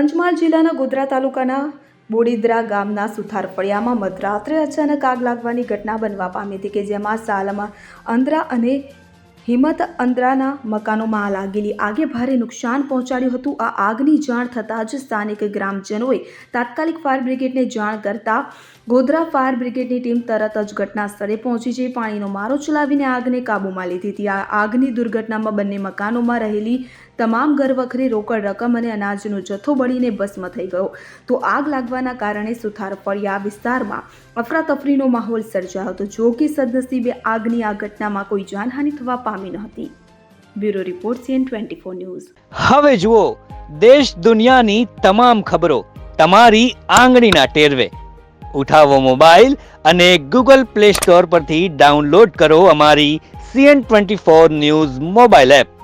પંચમહાલ જિલ્લાના ગોધરા તાલુકાના બોડીદરા ગામના સુથાર ફળિયામાં મધરાત્રે અચાનક આગ લાગવાની ઘટના બનવા પામી હતી કે જેમાં સાલમાં અંદ્રા અને હિંમત અંદ્રાના મકાનોમાં લાગેલી આગે ભારે નુકસાન પહોંચાડ્યું હતું। આ આગની જાણ થતાં જ સ્થાનિક ગ્રામજનોએ તાત્કાલિક ફાયર બ્રિગેડને જાણ કરતા ગોધરા ફાયર બ્રિગેડની ટીમ તરત જ ઘટના સ્થળે પહોંચી જઈ પાણીનો મારો ચલાવીને આગને કાબૂમાં લીધી હતી। આ આગની દુર્ઘટનામાં બંને મકાનોમાં રહેલી તમામ ઘરવખરી રોકડ રકમ અને અનાજનો જથ્થો બળીને ભસ્મ થઈ ગયો। તો આગ લાગવાના કારણે સુથાર ફળિયા વિસ્તારમાં અફરાતફરીનો માહોલ સર્જાયો હતો। જો કે સદનસીબે આગની આ ઘટનામાં કોઈ જાનહાનિ થવા પામી ન હતી। Bureau report CN24 news. હવે જુઓ દેશ દુનિયાની તમામ ખબરો તમારી આંગળીના ટેરવે। ઉઠાવો મોબાઈલ અને Google Play Store પરથી ડાઉનલોડ કરો અમારી CN24 ન્યૂઝ મોબાઈલ એપ।